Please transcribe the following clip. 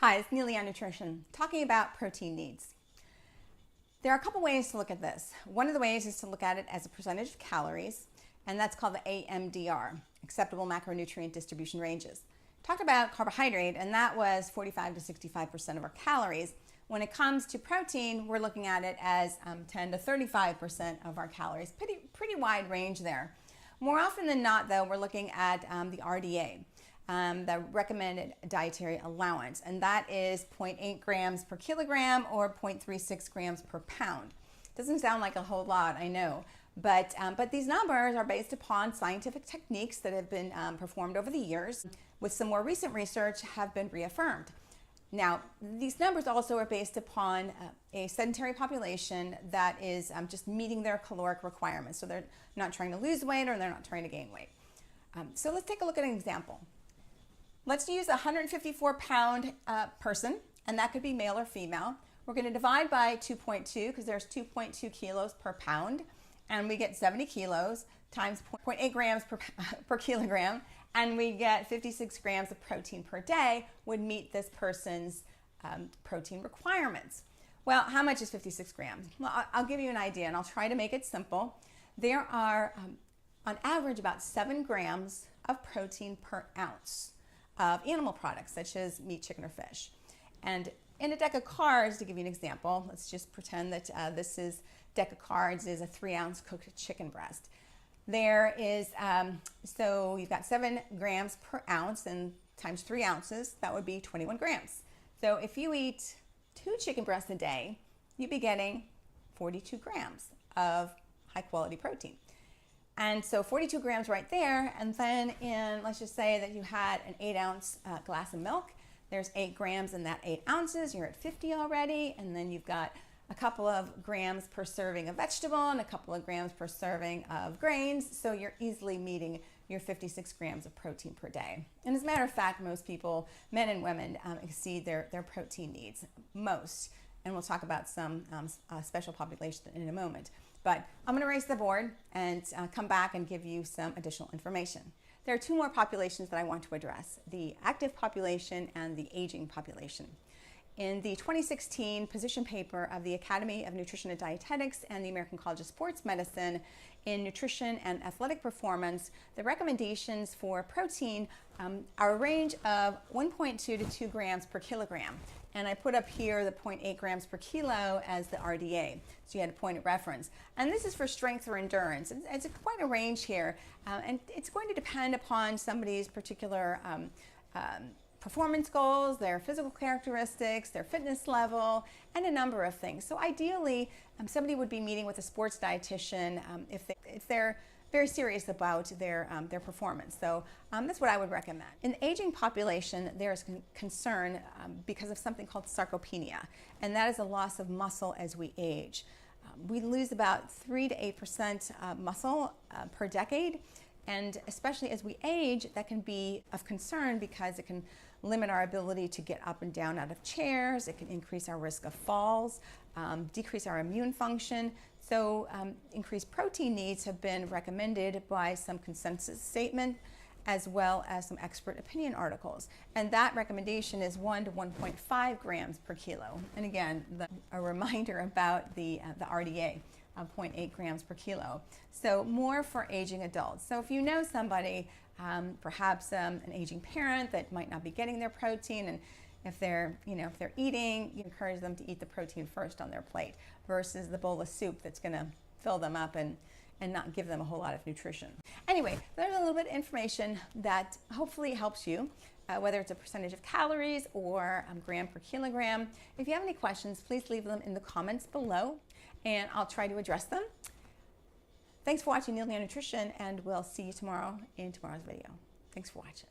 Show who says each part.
Speaker 1: Hi, it's Neely on Nutrition, talking about protein needs. There are a couple ways to look at this. One of the ways is to look at it as a percentage of calories, and that's called the AMDR, Acceptable Macronutrient Distribution Ranges. Talked about carbohydrate, and that was 45 to 65% of our calories. When it comes to protein, we're looking at it as 10 to 35% of our calories. Pretty wide range there. More often than not, though, we're looking at the RDA. The recommended dietary allowance, and that is 0.8 grams per kilogram or 0.36 grams per pound. Doesn't sound like a whole lot, I know, but these numbers are based upon scientific techniques that have been performed over the years, with some more recent research have been reaffirmed. Now, these numbers also are based upon a sedentary population that is just meeting their caloric requirements, so they're not trying to lose weight or they're not trying to gain weight. So let's take a look at an example. Let's use a 154-pound person, and that could be male or female. We're going to divide by 2.2 because there's 2.2 kilos per pound, and we get 70 kilos times 0.8 grams per kilogram, and we get 56 grams of protein per day would meet this person's protein requirements. Well, how much is 56 grams? Well, I'll give you an idea, and I'll try to make it simple. There are, on average, about 7 grams of protein per ounce of animal products such as meat, chicken, or fish. And in a deck of cards, to give you an example, let's just pretend that this deck of cards is a 3-ounce cooked chicken breast. There is, so you've got 7 grams per ounce, and times 3 ounces, that would be 21 grams. So if you eat 2 chicken breasts a day, you'd be getting 42 grams of high quality protein. And so 42 grams right there, and then let's just say that you had an 8-ounce glass of milk. There's 8 grams in that 8 ounces. You're at 50 already, and then you've got a couple of grams per serving of vegetable and a couple of grams per serving of grains. So you're easily meeting your 56 grams of protein per day. And as a matter of fact, most people, men and women, exceed their protein needs, most. And we'll talk about some special population in a moment. But I'm going to erase the board and come back and give you some additional information. There are 2 more populations that I want to address, the active population and the aging population. In the 2016 position paper of the Academy of Nutrition and Dietetics and the American College of Sports Medicine in Nutrition and Athletic Performance, the recommendations for protein are a range of 1.2 to 2 grams per kilogram. And I put up here the 0.8 grams per kilo as the RDA, so you had a point of reference. And this is for strength or endurance. It's quite a range here, and it's going to depend upon somebody's particular performance goals, their physical characteristics, their fitness level, and a number of things. So ideally, somebody would be meeting with a sports dietitian if they're very serious about their performance. So that's what I would recommend. In the aging population, there's concern because of something called sarcopenia, and that is a loss of muscle as we age. We lose about 3 to 8% muscle per decade, and especially as we age, that can be of concern because it can limit our ability to get up and down out of chairs. It can increase our risk of falls, decrease our immune function. So increased protein needs have been recommended by some consensus statement as well as some expert opinion articles. And that recommendation is 1 to 1.5 grams per kilo. And again, a reminder about the RDA of 0.8 grams per kilo. So more for aging adults. So if you know somebody, perhaps an aging parent that might not be getting their protein, and if they're eating, you encourage them to eat the protein first on their plate versus the bowl of soup that's going to fill them up and not give them a whole lot of nutrition. Anyway, there's a little bit of information that hopefully helps you, whether it's a percentage of calories or gram per kilogram. If you have any questions, please leave them in the comments below, and I'll try to address them. Thanks for watching Neely on Nutrition, and we'll see you tomorrow in tomorrow's video. Thanks for watching.